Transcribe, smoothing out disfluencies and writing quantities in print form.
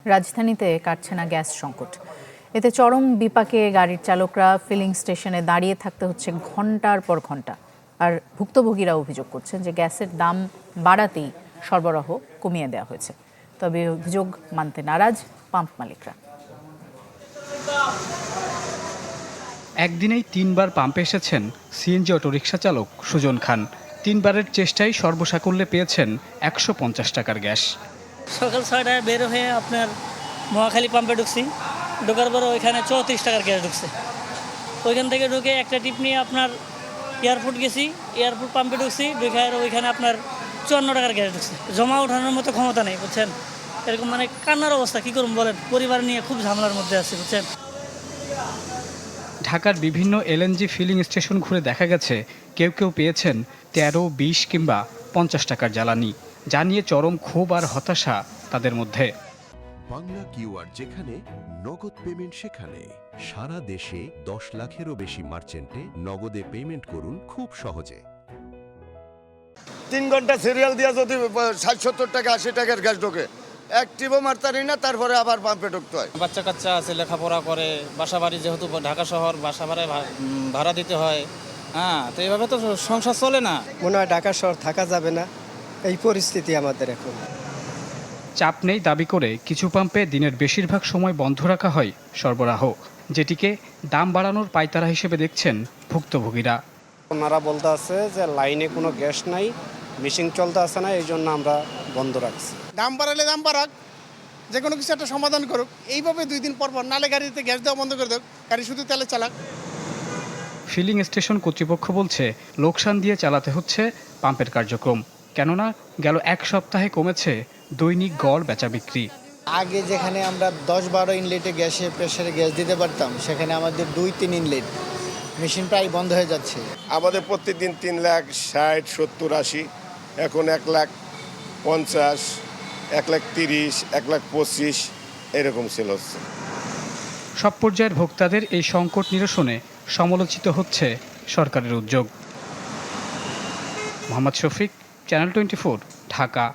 রাজধানীতে কাটছে না গ্যাস সংকট। এতে চরম বিপাকে গাড়ির চালকরা ফিলিং স্টেশনে দাঁড়িয়ে থাকতে হচ্ছে ঘন্টার পর ঘন্টা। আর ভুক্তভোগীরা অভিযোগ করছেন যে গ্যাসের দাম বাড়াতেই সরবরাহ কমিয়ে দেওয়া হয়েছে। তবে অভিযোগ মানতে নারাজ পাম্প মালিকরা। একদিনেই 3 বার পাম্পে এসেছেন সিএনজি অটোরিকশা চালক সুজন খান। 3 বারের চেষ্টায় সর্বসাকুল্যে পেয়েছেন 150 টাকার গ্যাস। সকাল 6টায় বের হয়ে আপনার মহাখালী পাম্পে ঢুকছি, ঢোকার পরে ওইখানে 34 টাকার গ্যাস ঢুকছে। ওইখান থেকে ঢুকে একটা টিপ নিয়ে আপনার এয়ারপোর্ট গেছি, এয়ারপোর্ট পাম্পে ঢুকছি, ঢুকে ওইখানে আপনার 54 টাকার গ্যাস ঢুকছে। জমা ওঠানোর মতো ক্ষমতা নেই, বুঝছেন। এরকম মানে কান্নার অবস্থা, কী করুন বলেন। পরিবার নিয়ে খুব ঝামেলার মধ্যে আছি, বুঝছেন। ঢাকার বিভিন্ন এলএনজি ফিলিং স্টেশন ঘুরে দেখা গেছে কেউ কেউ পেয়েছেন 13, 20 কিংবা 50 টাকার জ্বালানি, যা নিয়ে চরম ক্ষোভ আর হতাশা তাদের মধ্যে। বাংলা কিউআর, যেখানে নগদ পেমেন্ট সেখানে। সারা দেশে 10 লাখেরও বেশি মার্চেন্টে নগদে পেমেন্ট করুন খুব সহজে। 3 ঘন্টা সিরিয়াল দিয়ে যদি 60-70 টাকা 80 টাকার গ্যাস ঢোকে, অ্যাক্টিভও মারতারি না, তারপরে আবার পাম্পে ঢুকতে হয়। বাচ্চা কাচ্চা আছে, লেখাপড়া করে, বাসা বাড়ি যেহেতু ঢাকা শহর, বাসা ভাড়া দিতে হয়। তো এইভাবে তো সংসার চলে না। মনে হয় ঢাকা শহর থাকা যাবে না, এই পরিস্থিতি আমাদের এখন। চাপ নেই দাবি করে কিছু পাম্পে দিনের বেশিরভাগ সময় বন্ধ রাখা হয় সরবরাহ, যেটিকে দাম বাড়ানোর পায়তারা হিসেবে দেখছেন ভুক্তভোগীরা। ওনারা বলতে আছে যে লাইনে কোনো গ্যাস নাই, মেশিন চলতে আছে না, এই জন্য আমরা বন্ধ রাখছি। দাম বাড়ালে দাম বাড়াক, যে কোনো কিছু একটা সমাধান করুক। এইভাবে 2 দিন পর পর নালে গাড়িতে গ্যাস দেওয়া বন্ধ করে দেখ, গাড়ি শুধু তেলে চালাক। ফিলিং স্টেশন কর্তৃপক্ষ বলছে লোকসান দিয়ে চালাতে হচ্ছে পাম্পের কার্যক্রম, কেননা গেল 1 সপ্তাহে কমেছে দৈনিক গড় বেচা বিক্রি। আগে যেখানে আমরা 10-12 ইনলেটে গ্যাসে প্রেসারে গ্যাস দিতে পারতাম, সেখানে আমাদের 2-3 ইনলেট, মেশিন প্রায় বন্ধ হয়ে যাচ্ছে। আমাদের প্রত্যেকদিন 3,60,, 70, 80, এখন 1,50,000, 1,30,000, 1,25,000 এরকম সেল হচ্ছে। সব পর্যায়ের ভোক্তাদের এই সংকট নিরসনে সমালোচিত হচ্ছে সরকারের উদ্যোগ। মোহাম্মদ শফিক, চ্যানেল 24, ঢাকা।